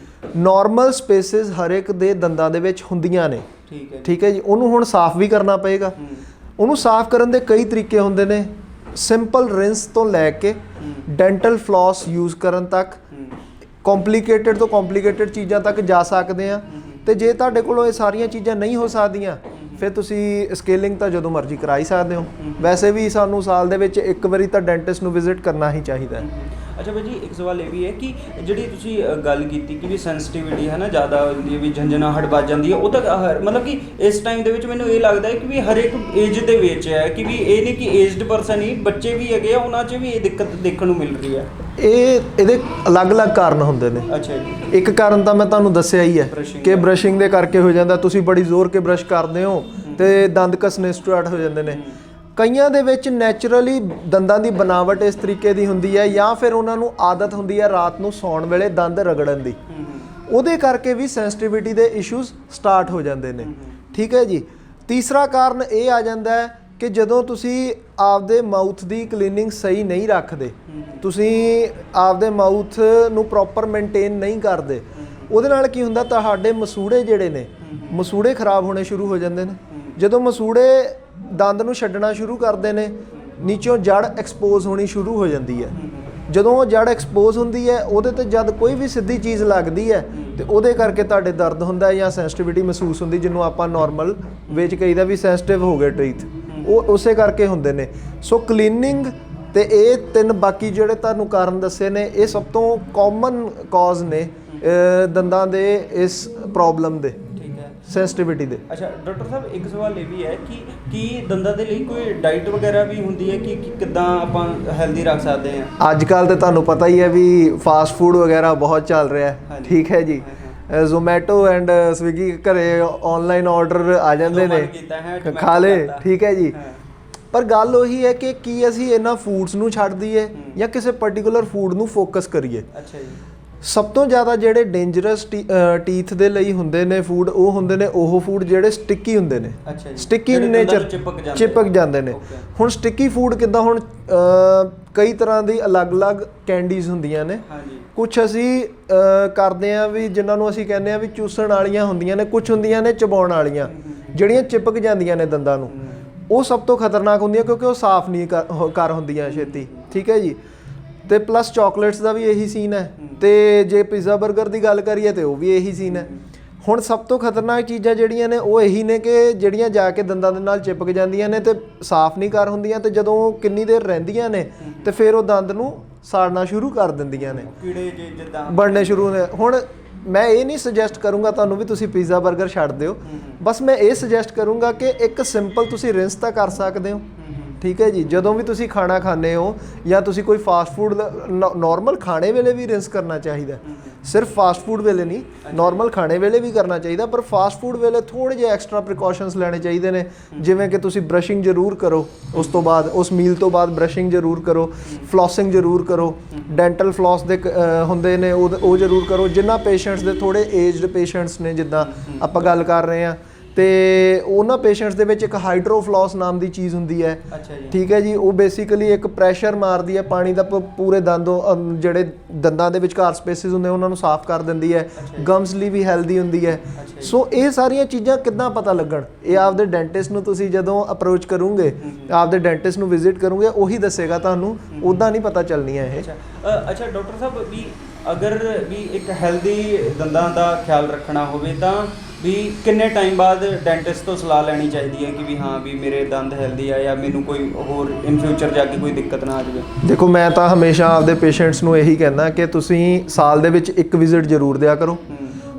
ਨਾਰਮਲ ਸਪੇਸਿਸ ਹਰ ਇੱਕ ਦੇ ਦੰਦਾਂ ਦੇ ਵਿੱਚ ਹੁੰਦੀਆਂ ਨੇ। ਠੀਕ ਹੈ ਜੀ। ਉਹਨੂੰ ਹੁਣ ਸਾਫ਼ ਵੀ ਕਰਨਾ ਪਏਗਾ। ਉਹਨੂੰ ਸਾਫ਼ ਕਰਨ ਦੇ ਕਈ ਤਰੀਕੇ ਹੁੰਦੇ ਨੇ, ਸਿੰਪਲ ਰਿੰਸ ਤੋਂ ਲੈ ਕੇ ਡੈਂਟਲ ਫਲੌਸ ਯੂਜ਼ ਕਰਨ ਤੱਕ, ਕੰਪਲਿਕੇਟਡ ਤੋਂ ਕੰਪਲਿਕੇਟਡ ਚੀਜ਼ਾਂ ਤੱਕ ਜਾ ਸਕਦੇ ਆ। ਤੇ ਜੇ ਤੁਹਾਡੇ ਕੋਲੋਂ ਇਹ ਸਾਰੀਆਂ ਚੀਜ਼ਾਂ ਨਹੀਂ ਹੋ ਸਕਦੀਆਂ ਫਿਰ ਤੁਸੀਂ ਸਕੇਲਿੰਗ ਤਾਂ ਜਦੋਂ ਮਰਜ਼ੀ ਕਰਾ ਹੀ ਸਕਦੇ ਹੋ। ਵੈਸੇ ਵੀ ਸਾਨੂੰ ਸਾਲ ਦੇ ਵਿੱਚ ਇੱਕ ਵਾਰੀ ਤਾਂ ਡੈਂਟਿਸਟ ਨੂੰ ਵਿਜ਼ਿਟ ਕਰਨਾ ਹੀ ਚਾਹੀਦਾ ਹੈ। ਅੱਛਾ ਭਾਈ ਜੀ, ਇੱਕ ਸਵਾਲ ਇਹ ਵੀ ਹੈ ਕਿ ਜਿਹੜੀ ਤੁਸੀਂ ਗੱਲ ਕੀਤੀ ਕਿ ਵੀ ਸੈਂਸਿਟੀਵਿਟੀ ਹੈ ਨਾ ਜ਼ਿਆਦਾ ਹੁੰਦੀ ਹੈ, ਵੀ ਝੰਜਨਾਹਟ ਵੱਜ ਜਾਂਦੀ ਹੈ, ਉਹ ਤਾਂ ਮਤਲਬ ਕਿ ਇਸ ਟਾਈਮ ਦੇ ਵਿੱਚ ਮੈਨੂੰ ਇਹ ਲੱਗਦਾ ਹੈ ਕਿ ਵੀ ਹਰ ਇੱਕ ਏਜ ਦੇ ਵਿੱਚ ਹੈ, ਕਿ ਵੀ ਇਹ ਨਹੀਂ ਕਿ ਏਜਡ ਪਰਸਨ ਹੀ, ਬੱਚੇ ਵੀ ਹੈਗੇ ਆ, ਉਹਨਾਂ 'ਚ ਵੀ ਇਹ ਦਿੱਕਤ ਦੇਖਣ ਨੂੰ ਮਿਲ ਰਹੀ ਹੈ। ਇਹਦੇ ਅਲੱਗ-ਅਲੱਗ ਕਾਰਨ ਹੁੰਦੇ ਨੇ। ਅੱਛਾ ਜੀ। ਇੱਕ ਕਾਰਨ ਤਾਂ ਮੈਂ ਤੁਹਾਨੂੰ ਦੱਸਿਆ ਹੀ ਹੈ ਕਿ ਬਰਸ਼ਿੰਗ ਦੇ ਕਰਕੇ ਹੋ ਜਾਂਦਾ। ਤੁਸੀਂ ਬੜੀ ਜ਼ੋਰ ਕੇ ਬਰਸ਼ ਕਰਦੇ ਹੋ ਤੇ ਦੰਦ ਘਸਣੇ ਸਟਾਰਟ ਹੋ ਜਾਂਦੇ ਨੇ। ਕਈਆਂ ਦੇ ਵਿੱਚ ਨੈਚੁਰਲੀ ਦੰਦਾਂ ਦੀ ਬਣਾਵਟ ਇਸ ਤਰੀਕੇ ਦੀ ਹੁੰਦੀ ਹੈ ਜਾਂ ਫਿਰ ਉਹਨਾਂ ਨੂੰ ਆਦਤ ਹੁੰਦੀ ਹੈ ਰਾਤ ਨੂੰ ਸੌਣ ਵੇਲੇ ਦੰਦ ਰਗੜਨ ਦੀ, ਉਹਦੇ ਕਰਕੇ ਵੀ ਸੈਂਸਿਟੀਵਿਟੀ ਦੇ ਇਸ਼ੂਜ਼ ਸਟਾਰਟ ਹੋ ਜਾਂਦੇ ਨੇ। ਠੀਕ ਹੈ ਜੀ। ਤੀਸਰਾ ਕਾਰਨ ਇਹ ਆ ਜਾਂਦਾ ਹੈ ਕਿ ਜਦੋਂ ਤੁਸੀਂ ਆਪਦੇ ਮਾਊਥ ਦੀ ਕਲੀਨਿੰਗ ਸਹੀ ਨਹੀਂ ਰੱਖਦੇ, ਤੁਸੀਂ ਆਪਦੇ ਮਾਊਥ ਨੂੰ ਪ੍ਰੋਪਰ ਮੇਨਟੇਨ ਨਹੀਂ ਕਰਦੇ, ਉਹਦੇ ਨਾਲ ਕੀ ਹੁੰਦਾ, ਤੁਹਾਡੇ ਮਸੂੜੇ ਜਿਹੜੇ ਨੇ ਮਸੂੜੇ ਖਰਾਬ ਹੋਣੇ ਸ਼ੁਰੂ ਹੋ ਜਾਂਦੇ ਨੇ। ਜਦੋਂ ਮਸੂੜੇ ਦੰਦ ਨੂੰ ਛੱਡਣਾ ਸ਼ੁਰੂ ਕਰਦੇ ਨੇ, ਨੀਚੋਂ ਜੜ ਐਕਸਪੋਜ਼ ਹੋਣੀ ਸ਼ੁਰੂ ਹੋ ਜਾਂਦੀ ਹੈ। ਜਦੋਂ ਉਹ ਜੜ ਐਕਸਪੋਜ਼ ਹੁੰਦੀ ਹੈ, ਉਹਦੇ ਤੇ ਜਦ ਕੋਈ ਵੀ ਸਿੱਧੀ ਚੀਜ਼ ਲੱਗਦੀ ਹੈ ਤੇ ਉਹਦੇ ਕਰਕੇ ਤੁਹਾਡੇ ਦਰਦ ਹੁੰਦਾ ਹੈ ਜਾਂ ਸੈਂਸਿਟੀਵਿਟੀ ਮਹਿਸੂਸ ਹੁੰਦੀ, ਜਿਹਨੂੰ ਆਪਾਂ ਨਾਰਮਲ ਵਿੱਚ ਕਹੀਦਾ ਵੀ ਸੈਂਸਿਟਿਵ ਹੋ ਗਏ ਟੀਥ, ਉਹ ਉਸੇ ਕਰਕੇ ਹੁੰਦੇ ਨੇ। ਸੋ ਕਲੀਨਿੰਗ ਤੇ ਇਹ ਤਿੰਨ ਬਾਕੀ ਜਿਹੜੇ ਤੁਹਾਨੂੰ ਕਾਰਨ ਦੱਸੇ ਨੇ, ਇਹ ਸਭ ਤੋਂ ਕਾਮਨ ਕਾਜ਼ ਨੇ ਦੰਦਾਂ ਦੇ ਇਸ ਪ੍ਰੋਬਲਮ ਦੇ, ਸੈਂਸਿਟੀਵਿਟੀ ਦੇ। ਅੱਛਾ ਡਾਕਟਰ ਸਾਹਿਬ, ਇੱਕ ਸਵਾਲ ਇਹ ਵੀ ਹੈ ਕਿ ਕੀ ਦੰਦਾਂ ਦੇ ਲਈ ਕੋਈ ਡਾਈਟ ਵਗੈਰਾ ਵੀ ਹੁੰਦੀ ਹੈ ਕਿ ਕਿੱਦਾਂ ਆਪਾਂ ਹੈਲਦੀ ਰੱਖ ਸਕਦੇ ਹਾਂ? ਅੱਜ ਕੱਲ੍ਹ ਤਾਂ ਤੁਹਾਨੂੰ ਪਤਾ ਹੀ ਹੈ ਵੀ ਫਾਸਟ ਫੂਡ ਵਗੈਰਾ ਬਹੁਤ ਚੱਲ ਰਿਹਾ ਹੈ, ਠੀਕ ਹੈ ਜੀ। ਜ਼ੋਮੈਟੋ ਐਂਡ ਸਵਿਗੀ ਘਰੇ ਆਨਲਾਈਨ ਆਰਡਰ ਆ ਜਾਂਦੇ ਨੇ, ਖਾ ਲੇ, ਠੀਕ ਹੈ ਜੀ। ਪਰ ਗੱਲ ਉਹੀ ਹੈ ਕਿ ਕੀ ਅਸੀਂ ਇਹਨਾਂ ਫੂਡਸ ਨੂੰ ਛੱਡ ਦਈਏ ਜਾਂ ਕਿਸੇ ਪਰਟੀਕੂਲਰ ਫੂਡ ਨੂੰ ਫੋਕਸ ਕਰੀਏ। ਅੱਛਾ ਜੀ। ਸਭ ਤੋਂ ਜ਼ਿਆਦਾ ਜਿਹੜੇ ਡੇਂਜਰਸ ਟੀਥ ਦੇ ਲਈ ਹੁੰਦੇ ਨੇ ਫੂਡ, ਉਹ ਹੁੰਦੇ ਨੇ ਉਹ ਫੂਡ ਜਿਹੜੇ ਸਟਿੱਕੀ ਹੁੰਦੇ ਨੇ। ਅੱਛਾ ਜੀ। ਸਟਿੱਕੀ ਨੇਚਰ, ਚਿਪਕ ਜਾਂਦੇ ਨੇ। ਹੁਣ ਸਟਿੱਕੀ ਫੂਡ ਕਿੱਦਾਂ, ਹੁਣ ਕਈ ਤਰ੍ਹਾਂ ਦੀ ਅਲੱਗ-ਅਲੱਗ ਕੈਂਡੀਜ਼ ਹੁੰਦੀਆਂ ਨੇ। ਕੁਝ ਅਸੀਂ ਕਰਦੇ ਆ ਵੀ ਜਿਨ੍ਹਾਂ ਨੂੰ ਅਸੀਂ ਕਹਿੰਦੇ ਆ ਵੀ ਚੂਸਣ ਵਾਲੀਆਂ ਹੁੰਦੀਆਂ ਨੇ, ਕੁਝ ਹੁੰਦੀਆਂ ਨੇ ਚਬਾਉਣ ਵਾਲੀਆਂ, ਜਿਹੜੀਆਂ ਚਿਪਕ ਜਾਂਦੀਆਂ ਨੇ ਦੰਦਾਂ ਨੂੰ। ਉਹ ਸਭ ਤੋਂ ਖਤਰਨਾਕ ਹੁੰਦੀਆਂ ਕਿਉਂਕਿ ਉਹ ਸਾਫ਼ ਨਹੀਂ ਕਰ ਹੁੰਦੀਆਂ ਛੇਤੀ, ਠੀਕ ਹੈ ਜੀ। ਤੇ ਪਲੱਸ ਚਾਕਲੇਟਸ ਦਾ ਵੀ ਇਹੀ ਸੀਨ ਹੈ, ਤੇ ਜੇ ਪੀਜ਼ਾ 버ਗਰ ਦੀ ਗੱਲ ਕਰੀਏ ਤੇ ਉਹ ਵੀ ਇਹੀ ਸੀਨ ਹੈ। ਹੁਣ ਸਭ ਤੋਂ ਖਤਰਨਾਕ ਚੀਜ਼ਾਂ ਜਿਹੜੀਆਂ ਨੇ ਉਹ ਇਹੀ ਨੇ ਕਿ ਜਿਹੜੀਆਂ ਜਾ ਕੇ ਦੰਦਾਂ ਦੇ ਨਾਲ ਚਿਪਕ ਜਾਂਦੀਆਂ ਨੇ ਤੇ ਸਾਫ਼ ਨਹੀਂ ਕਰ ਹੁੰਦੀਆਂ, ਤੇ ਜਦੋਂ ਕਿੰਨੀ ਦੇਰ ਰਹਿੰਦੀਆਂ ਨੇ ਤੇ ਫਿਰ ਉਹ ਦੰਦ ਨੂੰ ਸਾੜਨਾ ਸ਼ੁਰੂ ਕਰ ਦਿੰਦੀਆਂ ਨੇ, ਕੀੜੇ ਜਿੱਦਾਂ ਬਣਨੇ ਸ਼ੁਰੂ ਹੁੰਦੇ। ਹੁਣ ਮੈਂ ਇਹ ਨਹੀਂ ਸੁਜੈਸਟ ਕਰੂੰਗਾ ਤੁਹਾਨੂੰ ਵੀ ਤੁਸੀਂ ਪੀਜ਼ਾ 버ਗਰ ਛੱਡ ਦਿਓ, ਬਸ ਮੈਂ ਇਹ ਸੁਜੈਸਟ ਕਰੂੰਗਾ ਕਿ ਇੱਕ ਸਿੰਪਲ ਤੁਸੀਂ ਰਿੰਸ ਤਾਂ ਕਰ ਸਕਦੇ ਹੋ, ਠੀਕ ਹੈ ਜੀ। ਜਦੋਂ ਵੀ ਤੁਸੀਂ ਖਾਣਾ ਖਾਂਦੇ ਹੋ ਜਾਂ ਤੁਸੀਂ ਕੋਈ ਫਾਸਟ ਫੂਡ, ਨਾਰਮਲ ਖਾਣੇ ਵੇਲੇ ਵੀ ਰਿੰਸ ਕਰਨਾ ਚਾਹੀਦਾ, ਸਿਰਫ ਫਾਸਟ ਫੂਡ ਵੇਲੇ ਨਹੀਂ, ਨਾਰਮਲ ਖਾਣੇ ਵੇਲੇ ਵੀ ਕਰਨਾ ਚਾਹੀਦਾ। ਪਰ ਫਾਸਟ ਫੂਡ ਵੇਲੇ ਥੋੜ੍ਹੇ ਜਿਹੇ ਐਕਸਟਰਾ ਪ੍ਰੀਕਾਸ਼ਨਸ ਲੈਣੇ ਚਾਹੀਦੇ ਨੇ, ਜਿਵੇਂ ਕਿ ਤੁਸੀਂ ਬਰਸ਼ਿੰਗ ਜ਼ਰੂਰ ਕਰੋ, ਉਸ ਤੋਂ ਬਾਅਦ ਉਸ ਮੀਲ ਤੋਂ ਬਾਅਦ ਬਰਸ਼ਿੰਗ ਜ਼ਰੂਰ ਕਰੋ, ਫਲੋਸਿੰਗ ਜ਼ਰੂਰ ਕਰੋ, ਡੈਂਟਲ ਫਲੋਸ ਦੇ ਹੁੰਦੇ ਨੇ ਉਹ ਜ਼ਰੂਰ ਕਰੋ। ਜਿਨ੍ਹਾਂ ਪੇਸ਼ੈਂਟਸ ਦੇ ਥੋੜ੍ਹੇ ਏਜਡ ਪੇਸ਼ੈਂਟਸ ਨੇ, ਜਿੱਦਾਂ ਆਪਾਂ ਗੱਲ ਕਰ ਰਹੇ ਹਾਂ, ਤੇ ਉਹਨਾਂ ਪੇਸ਼ੈਂਟਸ ਦੇ ਵਿੱਚ ਇੱਕ ਹਾਈਡਰੋਫਲੋਸ ਨਾਮ ਦੀ ਚੀਜ਼ ਹੁੰਦੀ ਹੈ, ਠੀਕ ਹੈ ਜੀ। ਉਹ ਬੇਸਿਕਲੀ ਇੱਕ ਪ੍ਰੈਸ਼ਰ ਮਾਰਦੀ ਹੈ ਪਾਣੀ ਦਾ ਪੂਰੇ ਦੰਦੋਂ, ਜਿਹੜੇ ਦੰਦਾਂ ਦੇ ਵਿਚਕਾਰ ਸਪੇਸਿਸ ਹੁੰਦੇ ਉਹਨਾਂ ਨੂੰ ਸਾਫ਼ ਕਰ ਦਿੰਦੀ ਹੈ। ਗਮਸ ਲਈ ਵੀ ਹੈਲਦੀ ਹੁੰਦੀ ਹੈ। ਸੋ ਇਹ ਸਾਰੀਆਂ ਚੀਜ਼ਾਂ ਕਿੱਦਾਂ ਪਤਾ ਲੱਗਣ, ਇਹ ਆਪਦੇ ਡੈਂਟਿਸਟ ਨੂੰ ਤੁਸੀਂ ਜਦੋਂ ਅਪਰੋਚ ਕਰੋਗੇ, ਆਪਦੇ ਡੈਂਟਿਸਟ ਨੂੰ ਵਿਜ਼ਿਟ ਕਰੋਗੇ, ਉਹੀ ਦੱਸੇਗਾ ਤੁਹਾਨੂੰ, ਉੱਦਾਂ ਨਹੀਂ ਪਤਾ ਚੱਲਣੀਆਂ ਇਹ। ਅੱਛਾ ਡਾਕਟਰ ਸਾਹਿਬ, ਵੀ ਅਗਰ ਵੀ ਇੱਕ ਹੈਲਦੀ ਦੰਦਾਂ ਦਾ ਖਿਆਲ ਰੱਖਣਾ ਹੋਵੇ ਤਾਂ ਵੀ ਕਿੰਨੇ ਟਾਈਮ ਬਾਅਦ ਡੈਂਟਿਸਟ ਤੋਂ ਸਲਾਹ ਲੈਣੀ ਚਾਹੀਦੀ ਹੈ ਕਿ ਵੀ ਹਾਂ ਵੀ ਮੇਰੇ ਦੰਦ ਹੈਲਦੀ ਆ ਜਾਂ ਮੈਨੂੰ ਕੋਈ ਹੋਰ ਇਨ ਫਿਊਚਰ ਜਾ ਕੇ ਕੋਈ ਦਿੱਕਤ ਨਾ ਆ ਜਾਵੇ? ਦੇਖੋ, ਮੈਂ ਤਾਂ ਹਮੇਸ਼ਾ ਆਪਦੇ ਪੇਸ਼ੈਂਟਸ ਨੂੰ ਇਹੀ ਕਹਿੰਦਾ ਕਿ ਤੁਸੀਂ ਸਾਲ ਦੇ ਵਿੱਚ ਇੱਕ ਵਿਜ਼ਿਟ ਜ਼ਰੂਰ ਦਿਆ ਕਰੋ।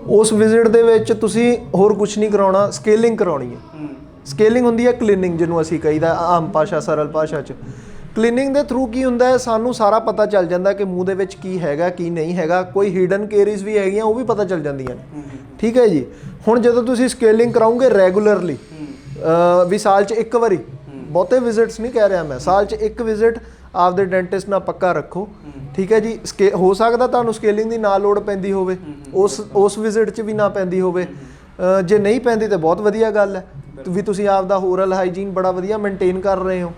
ਉਸ ਵਿਜ਼ਿਟ ਦੇ ਵਿੱਚ ਤੁਸੀਂ ਹੋਰ ਕੁਝ ਨਹੀਂ ਕਰਾਉਣਾ, ਸਕੇਲਿੰਗ ਕਰਾਉਣੀ ਹੈ। ਸਕੇਲਿੰਗ ਹੁੰਦੀ ਹੈ ਕਲੀਨਿੰਗ, ਜਿਹਨੂੰ ਅਸੀਂ ਕਹੀਦਾ ਆਮ ਭਾਸ਼ਾ, ਸਰਲ ਭਾਸ਼ਾ 'ਚ। ਕਲੀਨਿੰਗ ਦੇ ਥਰੂ ਕੀ ਹੁੰਦਾ ਹੈ, ਸਾਨੂੰ ਸਾਰਾ ਪਤਾ ਚੱਲ ਜਾਂਦਾ ਕਿ ਮੂੰਹ ਦੇ ਵਿੱਚ ਕੀ ਹੈਗਾ ਕੀ ਨਹੀਂ ਹੈਗਾ। ਕੋਈ ਹਿਡਨ ਕੇਰੀਜ਼ ਵੀ ਹੈਗੀਆਂ, ਉਹ ਵੀ ਪਤਾ ਚੱਲ ਜਾਂਦੀਆਂ ਨੇ, ਠੀਕ ਹੈ ਜੀ। ਹੁਣ ਜਦੋਂ ਤੁਸੀਂ ਸਕੇਲਿੰਗ ਕਰਾਉਂਗੇ ਰੈਗੂਲਰਲੀ, ਵੀ ਸਾਲ 'ਚ ਇੱਕ ਵਾਰੀ, ਬਹੁਤੇ ਵਿਜ਼ਿਟਸ ਨਹੀਂ ਕਹਿ ਰਿਹਾ ਮੈਂ, ਸਾਲ 'ਚ ਇੱਕ ਵਿਜ਼ਿਟ ਆਪਦੇ ਡੈਂਟਿਸਟ ਨਾਲ ਪੱਕਾ ਰੱਖੋ, ਠੀਕ ਹੈ ਜੀ। ਹੋ ਸਕਦਾ ਤੁਹਾਨੂੰ ਸਕੇਲਿੰਗ ਦੀ ਨਾ ਲੋੜ ਪੈਂਦੀ ਹੋਵੇ, ਉਸ ਵਿਜ਼ਿਟ 'ਚ ਵੀ ਨਾ ਪੈਂਦੀ ਹੋਵੇ। ਜੇ ਨਹੀਂ ਪੈਂਦੀ ਤਾਂ ਬਹੁਤ ਵਧੀਆ ਗੱਲ ਹੈ, ਵੀ ਤੁਸੀਂ ਆਪਦਾ ਓਰਲ ਹਾਈਜੀਨ ਬੜਾ ਵਧੀਆ ਮੇਨਟੇਨ ਕਰ ਰਹੇ ਹੋ।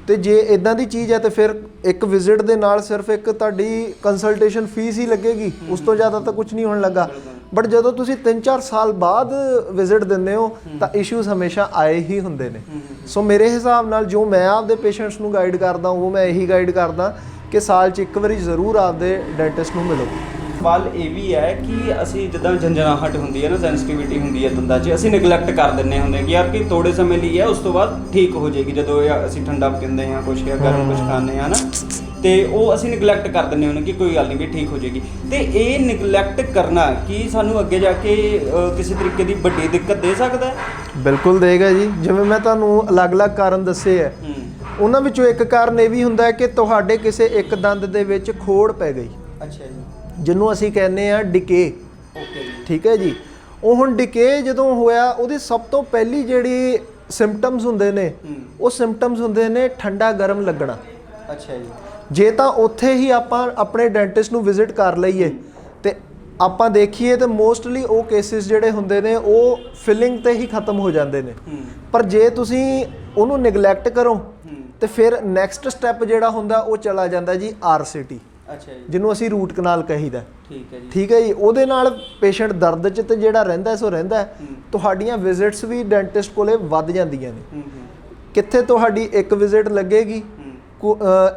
ਤੇ ਜੇ ਇਦਾਂ ਦੀ ਚੀਜ਼ ਹੈ ਤੇ ਫਿਰ ਇੱਕ ਵਿਜ਼ਿਟ ਦੇ ਨਾਲ ਸਿਰਫ ਇੱਕ ਤੁਹਾਡੀ ਕੰਸਲਟੇਸ਼ਨ ਫੀਸ ਹੀ ਲੱਗੇਗੀ, ਉਸ ਤੋਂ ਜ਼ਿਆਦਾ ਤਾਂ ਕੁਝ ਨਹੀਂ ਹੋਣ ਲੱਗਾ। ਬਟ ਜਦੋਂ ਤੁਸੀਂ 3-4 ਸਾਲ ਬਾਅਦ ਵਿਜ਼ਿਟ ਦਿੰਦੇ ਹੋ ਤਾਂ ਇਸ਼ੂਜ਼ ਹਮੇਸ਼ਾ ਆਏ ਹੀ ਹੁੰਦੇ ਨੇ। ਸੋ ਮੇਰੇ ਹਿਸਾਬ ਨਾਲ ਜੋ ਮੈਂ ਆਪਦੇ ਪੇਸ਼ੈਂਟਸ ਨੂੰ ਗਾਈਡ ਕਰਦਾ, ਉਹ ਮੈਂ ਇਹੀ ਗਾਈਡ ਕਰਦਾ ਕਿ ਸਾਲ 'ਚ ਇੱਕ ਵਾਰੀ ਜ਼ਰੂਰ ਆਪਦੇ ਡੈਂਟਿਸਟ ਨੂੰ ਮਿਲੋ। ਸਵਾਲ ਇਹ ਵੀ ਹੈ ਕਿ ਅਸੀਂ ਜਿੱਦਾਂ ਝੰਜਨਾਹਟ ਹੁੰਦੀ ਹੈ ਨਾ, ਸੈਂਸਿਟੀਵਿਟੀ ਹੁੰਦੀ ਹੈ ਦੰਦਾਂ 'ਚ, ਅਸੀਂ ਨੈਗਲੈਕਟ ਕਰ ਦਿੰਦੇ ਹੁੰਦੇ ਕਿ ਯਾਰ ਕਿ ਥੋੜੇ ਸਮੇਂ ਲਈ ਹੈ, ਉਸ ਤੋਂ ਬਾਅਦ ਠੀਕ ਹੋ ਜਾਏਗੀ। ਜਦੋਂ ਅਸੀਂ ਠੰਡਾ ਪੀਂਦੇ ਹਾਂ ਕੁਛ ਜਾਂ ਗਰਮ ਕੁਛ ਖਾਂਦੇ ਹਾਂ ਨਾ, ਤੇ ਉਹ ਅਸੀਂ ਨੈਗਲੈਕਟ ਕਰ ਦਿੰਦੇ ਹੁੰਦੇ ਕਿ ਕੋਈ ਗੱਲ ਨਹੀਂ ਵੀ ਠੀਕ ਹੋ ਜਾਏਗੀ। ਤੇ ਇਹ ਨੈਗਲੈਕਟ ਕਰਨਾ ਕੀ ਸਾਨੂੰ ਅੱਗੇ ਜਾ ਕੇ ਕਿਸੇ ਤਰੀਕੇ ਦੀ ਵੱਡੀ ਦਿੱਕਤ ਦੇ ਸਕਦਾ ਹੈ? ਬਿਲਕੁਲ ਦੇਗਾ ਜੀ। ਜਿਵੇਂ ਮੈਂ ਤੁਹਾਨੂੰ ਅਲੱਗ-ਅਲੱਗ ਕਾਰਨ ਦੱਸੇ ਹੈ, ਉਹਨਾਂ ਵਿੱਚੋਂ ਇੱਕ ਕਾਰਨ ਇਹ ਵੀ ਹੁੰਦਾ ਹੈ ਕਿ ਤੁਹਾਡੇ ਕਿਸੇ ਇੱਕ ਦੰਦ ਦੇ ਵਿੱਚ ਖੋੜ ਪੈ ਗਈ। ਅੱਛਾ ਜੀ। ਜਿਹਨੂੰ ਅਸੀਂ ਕਹਿੰਦੇ ਆ ਡਿਕੇ, ਠੀਕ ਹੈ ਜੀ। ਉਹ ਹੁਣ ਡਿਕੇ ਜਦੋਂ ਹੋਇਆ, ਉਹਦੀ ਸਭ ਤੋਂ ਪਹਿਲੀ ਜਿਹੜੀ ਸਿੰਪਟਮਸ ਹੁੰਦੇ ਨੇ, ਉਹ ਸਿੰਪਟਮਸ ਹੁੰਦੇ ਨੇ ਠੰਡਾ ਗਰਮ ਲੱਗਣਾ। ਅੱਛਾ ਜੀ। ਜੇ ਤਾਂ ਉੱਥੇ ਹੀ ਆਪਾਂ ਆਪਣੇ ਡੈਂਟਿਸਟ ਨੂੰ ਵਿਜ਼ਿਟ ਕਰ ਲਈਏ ਤੇ ਆਪਾਂ ਦੇਖੀਏ ਤਾਂ ਮੋਸਟਲੀ ਉਹ ਕੇਸਿਸ ਜਿਹੜੇ ਹੁੰਦੇ ਨੇ ਉਹ ਫਿਲਿੰਗ ਤੇ ਹੀ ਖਤਮ ਹੋ ਜਾਂਦੇ ਨੇ। ਪਰ ਜੇ ਤੁਸੀਂ ਉਹਨੂੰ ਨੈਗਲੈਕਟ ਕਰੋ ਤੇ ਫਿਰ ਨੈਕਸਟ ਸਟੈਪ ਜਿਹੜਾ ਹੁੰਦਾ ਉਹ ਚਲਾ ਜਾਂਦਾ ਜੀ RCT। ਅੱਛਾ ਜੀ। ਜਿਹਨੂੰ ਅਸੀਂ ਰੂਟ ਕਨਾਲ ਕਹੀਦਾ। ਠੀਕ ਹੈ ਜੀ। ਠੀਕ ਹੈ ਜੀ। ਉਹਦੇ ਨਾਲ ਪੇਸ਼ੈਂਟ ਦਰਦ 'ਚ ਤੇ ਜਿਹੜਾ ਰਹਿੰਦਾ ਸੋ ਰਹਿੰਦਾ। ਤੁਹਾਡੀਆਂ ਵਿਜ਼ਿਟਸ ਵੀ ਡੈਂਟਿਸਟ ਕੋਲੇ ਵੱਧ ਜਾਂਦੀਆਂ ਨੇ। ਕਿੱਥੇ ਤੁਹਾਡੀ ਇੱਕ ਵਿਜ਼ਿਟ ਲੱਗੇਗੀ,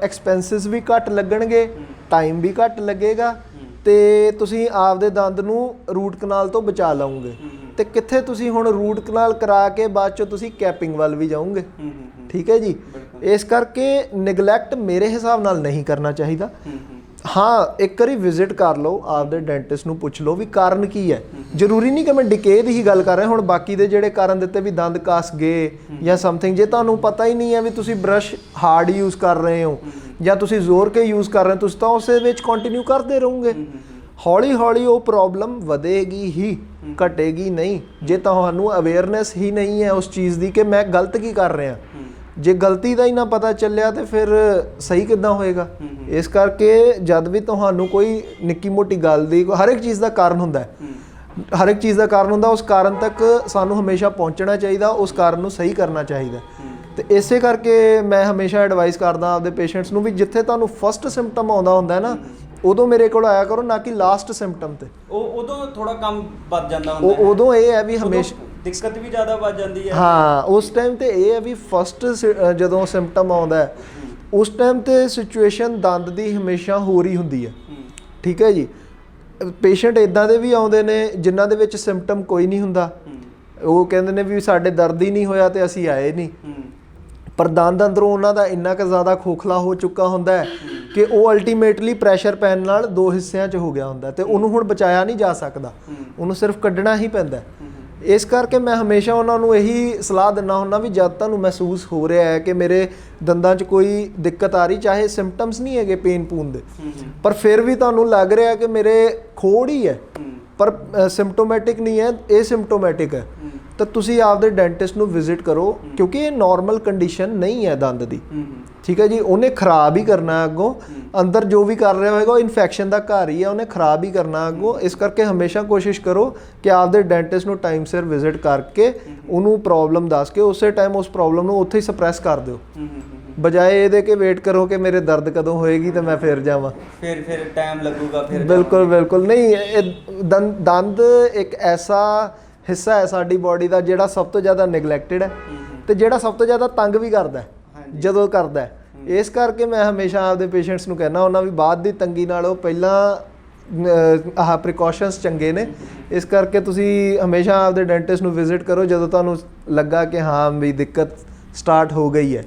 ਐਕਸਪੈਂਸਿਸ ਵੀ ਘੱਟ ਲੱਗਣਗੇ, ਟਾਈਮ ਵੀ ਘੱਟ ਲੱਗੇਗਾ ਤੇ ਤੁਸੀਂ ਆਪਦੇ ਦੰਦ ਨੂੰ ਰੂਟ ਕਨਾਲ ਤੋਂ ਬਚਾ ਲਓਗੇ। ਤੇ ਕਿੱਥੇ ਤੁਸੀਂ ਹੁਣ ਰੂਟ ਕਨਾਲ ਕਰਾ ਕੇ ਬਾਅਦ ਚੋਂ ਤੁਸੀਂ ਕੈਪਿੰਗ ਵੱਲ ਵੀ ਜਾਓਗੇ। ਠੀਕ ਹੈ ਜੀ। ਇਸ ਕਰਕੇ ਨਿਗਲੈਕਟ ਮੇਰੇ ਹਿਸਾਬ ਨਾਲ ਨਹੀਂ ਕਰਨਾ ਚਾਹੀਦਾ। ਹਾਂ, ਇੱਕ ਵਾਰੀ ਵਿਜ਼ਿਟ ਕਰ ਲਓ, ਆਪਦੇ ਡੈਂਟਿਸਟ ਨੂੰ ਪੁੱਛ ਲਓ ਵੀ ਕਾਰਨ ਕੀ ਹੈ। ਜ਼ਰੂਰੀ ਨਹੀਂ ਕਿ ਮੈਂ ਡਿਕੇ ਦੀ ਹੀ ਗੱਲ ਕਰ ਰਿਹਾ, ਹੁਣ ਬਾਕੀ ਦੇ ਜਿਹੜੇ ਕਾਰਨ ਦਿੱਤੇ ਵੀ ਦੰਦ ਕੱਸ ਗਏ ਜਾਂ ਸਮਥਿੰਗ, ਜੇ ਤੁਹਾਨੂੰ ਪਤਾ ਹੀ ਨਹੀਂ ਹੈ ਵੀ ਤੁਸੀਂ ਬ੍ਰਸ਼ ਹਾਰਡ ਯੂਜ਼ ਕਰ ਰਹੇ ਹੋ ਜਾਂ ਤੁਸੀਂ ਜ਼ੋਰ ਕੇ ਯੂਜ਼ ਕਰ ਰਹੇ ਹੋ, ਤੁਸੀਂ ਤਾਂ ਉਸੇ ਵਿੱਚ ਕੰਟੀਨਿਊ ਕਰਦੇ ਰਹੋਗੇ। ਹੌਲੀ ਹੌਲੀ ਉਹ ਪ੍ਰੋਬਲਮ ਵਧੇਗੀ ਹੀ, ਘਟੇਗੀ ਨਹੀਂ, ਜੇ ਤੁਹਾਨੂੰ ਅਵੇਅਰਨੈਸ ਹੀ ਨਹੀਂ ਹੈ ਉਸ ਚੀਜ਼ ਦੀ ਕਿ ਮੈਂ ਗਲਤ ਕੀ ਕਰ ਰਿਹਾ। ਜੇ ਗਲਤੀ ਦਾ ਹੀ ਨਾ ਪਤਾ ਚੱਲਿਆ ਤੇ ਫਿਰ ਸਹੀ ਕਿੱਦਾਂ ਹੋਏਗਾ। ਇਸ ਕਰਕੇ ਜਦ ਵੀ ਤੁਹਾਨੂੰ ਕੋਈ ਨਿੱਕੀ ਮੋਟੀ ਗੱਲ ਦੀ, ਹਰ ਇੱਕ ਚੀਜ਼ ਦਾ ਕਾਰਨ ਹੁੰਦਾ, ਹਰ ਇੱਕ ਚੀਜ਼ ਦਾ ਕਾਰਨ ਹੁੰਦਾ, ਉਸ ਕਾਰਨ ਤੱਕ ਸਾਨੂੰ ਹਮੇਸ਼ਾ ਪਹੁੰਚਣਾ ਚਾਹੀਦਾ, ਉਸ ਕਾਰਨ ਨੂੰ ਸਹੀ ਕਰਨਾ ਚਾਹੀਦਾ। ਤੇ ਇਸੇ ਕਰਕੇ ਮੈਂ ਹਮੇਸ਼ਾ ਐਡਵਾਈਸ ਕਰਦਾ ਆਪਦੇ ਪੇਸ਼ੈਂਟਸ ਨੂੰ ਵੀ ਜਿੱਥੇ ਤੁਹਾਨੂੰ ਫਸਟ ਸਿੰਪਟਮ ਆਉਂਦਾ ਹੁੰਦਾ ਨਾ, ਉਦੋਂ ਮੇਰੇ ਕੋਲ ਆਇਆ ਕਰੋ, ਨਾ ਕਿ ਲਾਸਟ ਸਿੰਪਟਮ ਤੇ। ਉਦੋਂ ਥੋੜਾ ਕੰਮ ਵੱਧ ਜਾਂਦਾ ਹੁੰਦਾ। ਉਦੋਂ ਇਹ ਹੈ ਵੀ ਹਮੇਸ਼ਾ ਦਿੱਕਤ ਵੀ ਜ਼ਿਆਦਾ ਵੱਧ ਜਾਂਦੀ ਹੈ। ਹਾਂ, ਉਸ ਟਾਈਮ ਤੇ ਇਹ ਹੈ ਵੀ ਫਸਟ ਜਦੋਂ ਸਿੰਪਟਮ ਆਉਂਦਾ ਉਸ ਟਾਈਮ ਤੇ ਸਿਚੁਏਸ਼ਨ ਦੰਦ ਦੀ ਹਮੇਸ਼ਾ ਹੋਰ ਹੀ ਹੁੰਦੀ ਹੈ। ਠੀਕ ਹੈ ਜੀ। ਪੇਸ਼ੈਂਟ ਇਦਾਂ ਦੇ ਵੀ ਆਉਂਦੇ ਨੇ ਜਿਨ੍ਹਾਂ ਦੇ ਵਿੱਚ ਸਿੰਪਟਮ ਕੋਈ ਨਹੀਂ ਹੁੰਦਾ, ਉਹ ਕਹਿੰਦੇ ਨੇ ਵੀ ਸਾਡੇ ਦਰਦ ਹੀ ਨਹੀਂ ਹੋਇਆ ਤੇ ਅਸੀਂ ਆਏ ਨਹੀਂ, ਪਰ ਦੰਦ ਅੰਦਰੋਂ ਉਹਨਾਂ ਦਾ ਇੰਨਾ ਕੁ ਜ਼ਿਆਦਾ ਖੋਖਲਾ ਹੋ ਚੁੱਕਾ ਹੁੰਦਾ ਹੈ ਕਿ ਉਹ ਅਲਟੀਮੇਟਲੀ ਪ੍ਰੈਸ਼ਰ ਪੈਣ ਨਾਲ ਦੋ ਹਿੱਸਿਆਂ 'ਚ ਹੋ ਗਿਆ ਹੁੰਦਾ ਤੇ ਉਹਨੂੰ ਹੁਣ ਬਚਾਇਆ ਨਹੀਂ ਜਾ ਸਕਦਾ, ਉਹਨੂੰ ਸਿਰਫ ਕੱਢਣਾ ਹੀ ਪੈਂਦਾ। ਇਸ ਕਰਕੇ ਮੈਂ ਹਮੇਸ਼ਾ ਉਹਨਾਂ ਨੂੰ ਇਹੀ ਸਲਾਹ ਦਿੰਦਾ ਹੁੰਦਾ ਵੀ ਜਦ ਤੁਹਾਨੂੰ ਮਹਿਸੂਸ ਹੋ ਰਿਹਾ ਹੈ ਕਿ ਮੇਰੇ ਦੰਦਾਂ 'ਚ ਕੋਈ ਦਿੱਕਤ ਆ ਰਹੀ, ਚਾਹੇ ਸਿੰਪਟਮਸ ਨਹੀਂ ਹੈਗੇ ਪੇਨ ਪੂਨ ਦੇ, ਪਰ ਫਿਰ ਵੀ ਤੁਹਾਨੂੰ ਲੱਗ ਰਿਹਾ ਕਿ ਮੇਰੇ ਖੋੜ ਹੀ ਹੈ ਪਰ ਸਿੰਪਟੋਮੈਟਿਕ ਨਹੀਂ ਹੈ, ਇਹ ਸਿੰਪਟੋਮੈਟਿਕ ਹੈ, ਤਾਂ ਤੁਸੀਂ ਆਪਦੇ ਡੈਂਟਿਸਟ ਨੂੰ ਵਿਜ਼ਿਟ ਕਰੋ ਕਿਉਂਕਿ ਇਹ ਨਾਰਮਲ ਕੰਡੀਸ਼ਨ ਨਹੀਂ ਹੈ ਦੰਦ ਦੀ। ਠੀਕ ਹੈ ਜੀ। ਉਹਨੇ ਖਰਾਬ ਹੀ ਕਰਨਾ ਅੱਗੋਂ, ਅੰਦਰ ਜੋ ਵੀ ਕਰ ਰਿਹਾ ਹੋਏਗਾ ਉਹ ਇਨਫੈਕਸ਼ਨ ਦਾ ਘਰ ਹੀ ਹੈ, ਉਹਨੇ ਖਰਾਬ ਹੀ ਕਰਨਾ ਅੱਗੋਂ। ਇਸ ਕਰਕੇ ਹਮੇਸ਼ਾ ਕੋਸ਼ਿਸ਼ ਕਰੋ ਕਿ ਆਪਦੇ ਡੈਂਟਿਸਟ ਨੂੰ ਟਾਈਮ ਸਿਰ ਵਿਜ਼ਿਟ ਕਰਕੇ ਉਹਨੂੰ ਪ੍ਰੋਬਲਮ ਦੱਸ ਕੇ ਉਸੇ ਟਾਈਮ ਉਸ ਪ੍ਰੋਬਲਮ ਨੂੰ ਉੱਥੇ ਹੀ ਸਪਰੈਸ ਕਰ ਦਿਓ, ਬਜਾਏ ਇਹਦੇ ਕਿ ਵੇਟ ਕਰੋ ਕਿ ਮੇਰੇ ਦਰਦ ਕਦੋਂ ਹੋਏਗੀ ਤੇ ਮੈਂ ਫਿਰ ਜਾਵਾਂ, ਫਿਰ ਟਾਈਮ ਲੱਗੂਗਾ। ਫਿਰ ਬਿਲਕੁਲ ਬਿਲਕੁਲ ਨਹੀਂ। ਇਹ ਦੰਦ ਇੱਕ ਐਸਾ ਹਿੱਸਾ ਹੈ ਸਾਡੀ ਬਾਡੀ ਦਾ ਜਿਹੜਾ ਸਭ ਤੋਂ ਜ਼ਿਆਦਾ ਨੈਗਲੈਕਟਡ ਹੈ ਤੇ ਜਿਹੜਾ ਸਭ ਤੋਂ ਜ਼ਿਆਦਾ ਤੰਗ ਵੀ ਕਰਦਾ ਜਦੋਂ ਕਰਦਾ। ਇਸ ਕਰਕੇ ਮੈਂ ਹਮੇਸ਼ਾ ਆਪਦੇ ਪੇਸ਼ੈਂਟਸ ਨੂੰ ਕਹਿੰਦਾ ਉਹਨਾਂ ਵੀ ਬਾਅਦ ਦੀ ਤੰਗੀ ਨਾਲੋਂ ਪਹਿਲਾਂ ਆਹ ਪ੍ਰੀਕਾਸ਼ਨਸ ਚੰਗੇ ਨੇ। ਇਸ ਕਰਕੇ ਤੁਸੀਂ ਹਮੇਸ਼ਾ ਆਪਦੇ ਡੈਂਟਿਸਟ ਨੂੰ ਵਿਜ਼ਿਟ ਕਰੋ ਜਦੋਂ ਤੁਹਾਨੂੰ ਲੱਗਾ ਕਿ ਹਾਂ ਵੀ ਦਿੱਕਤ ਸਟਾਰਟ ਹੋ ਗਈ ਹੈ।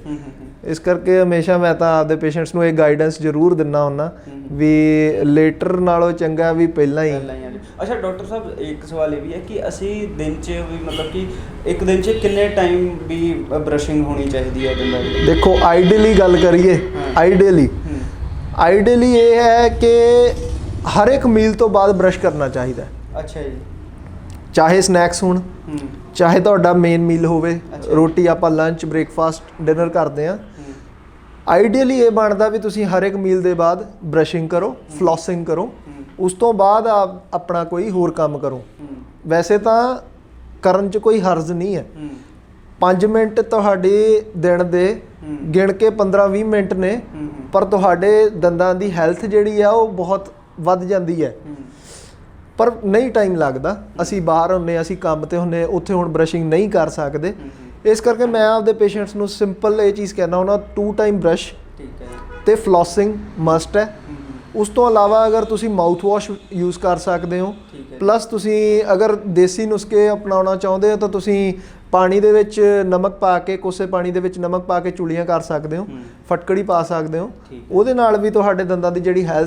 ਇਸ ਕਰਕੇ ਹਮੇਸ਼ਾ ਮੈਂ ਤਾਂ ਆਪਦੇ ਪੇਸ਼ੈਂਟਸ ਨੂੰ ਇਹ ਗਾਈਡੈਂਸ ਜ਼ਰੂਰ ਦਿੰਦਾ ਹੁੰਦਾ ਵੀ ਲੇਟਰ ਨਾਲੋਂ ਚੰਗਾ ਵੀ ਪਹਿਲਾਂ ਹੀ। ਅੱਛਾ ਡਾਕਟਰ ਸਾਹਿਬ, ਇੱਕ ਸਵਾਲ ਇਹ ਵੀ ਹੈ ਕਿ ਅਸੀਂ ਦਿਨ 'ਚ ਵੀ ਮਤਲਬ ਕਿ ਇੱਕ ਦਿਨ 'ਚ ਕਿੰਨੇ ਟਾਈਮ ਵੀ ਬਰਸ਼ਿੰਗ ਹੋਣੀ ਚਾਹੀਦੀ ਹੈ ਦੰਦਾਂ ਦੀ? ਦੇਖੋ ਆਈਡੀਅਲੀ ਗੱਲ ਕਰੀਏ, ਆਈਡੀਅਲੀ ਇਹ ਹੈ ਕਿ ਹਰ ਇੱਕ ਮੀਲ ਤੋਂ ਬਾਅਦ ਬਰਸ਼ ਕਰਨਾ ਚਾਹੀਦਾ। ਅੱਛਾ ਜੀ। ਚਾਹੇ ਸਨੈਕਸ ਹੋਣ, ਚਾਹੇ ਤੁਹਾਡਾ ਮੇਨ ਮੀਲ ਹੋਵੇ, ਰੋਟੀ ਆਪਾਂ ਲੰਚ ਬ੍ਰੇਕਫਾਸਟ ਡਿਨਰ ਕਰਦੇ ਹਾਂ, ਆਈਡੀਅਲੀ ਇਹ ਬਣਦਾ ਵੀ ਤੁਸੀਂ ਹਰ ਇੱਕ ਮੀਲ ਦੇ ਬਾਅਦ ਬਰਸ਼ਿੰਗ ਕਰੋ, ਫਲੋਸਿੰਗ ਕਰੋ, ਉਸ ਤੋਂ ਬਾਅਦ ਆਪਣਾ ਕੋਈ ਹੋਰ ਕੰਮ ਕਰੋ। ਵੈਸੇ ਤਾਂ ਕਰਨ 'ਚ ਕੋਈ ਹਰਜ਼ ਨਹੀਂ ਹੈ, 5 ਮਿੰਟ ਤੁਹਾਡੇ ਦਿਨ ਦੇ ਗਿਣ ਕੇ 15-20 ਮਿੰਟ ਨੇ, ਪਰ ਤੁਹਾਡੇ ਦੰਦਾਂ ਦੀ ਹੈਲਥ ਜਿਹੜੀ ਆ ਉਹ ਬਹੁਤ ਵੱਧ ਜਾਂਦੀ ਹੈ। ਪਰ ਨਹੀਂ ਟਾਈਮ ਲੱਗਦਾ, ਅਸੀਂ ਬਾਹਰ ਹੁੰਦੇ, ਅਸੀਂ ਕੰਮ ਤੇ ਹੁੰਦੇ, ਉੱਥੇ ਹੁਣ ਬਰਸ਼ਿੰਗ ਨਹੀਂ ਕਰ ਸਕਦੇ। ਇਸ ਕਰਕੇ ਮੈਂ ਆਪਦੇ ਪੇਸ਼ੈਂਟਸ ਨੂੰ ਸਿੰਪਲ ਇਹ ਚੀਜ਼ ਕਹਿਣਾ ਹੁੰਦਾ, 2 ਟਾਈਮ ਬਰਸ਼ ਤੇ ਫਲੋਸਿੰਗ ਮਸਟ ਹੈ। ਉਸ ਤੋਂ ਇਲਾਵਾ ਅਗਰ ਤੁਸੀਂ ਮਾਊਥ ਵਾਸ਼ ਯੂਜ਼ ਕਰ ਸਕਦੇ ਹੋ, ਪਲੱਸ ਤੁਸੀਂ ਅਗਰ ਦੇਸੀ ਨੁਸਖੇ ਅਪਣਾਉਣਾ ਚਾਹੁੰਦੇ ਹੋ ਤਾਂ ਤੁਸੀਂ ਪਾਣੀ ਦੇ ਵਿੱਚ ਨਮਕ ਪਾ ਕੇ, ਕੋਸੇ ਪਾਣੀ ਦੇ ਵਿੱਚ ਨਮਕ ਪਾ ਕੇ ਚੁਲੀਆਂ ਕਰ ਸਕਦੇ ਹੋ, ਫਟਕੜੀ ਪਾ ਸਕਦੇ ਹੋ, ਉਹਦੇ ਨਾਲ ਵੀ ਤੁਹਾਡੇ ਦੰਦਾਂ ਦੀ ਜਿਹੜੀ ਹੈਲਥ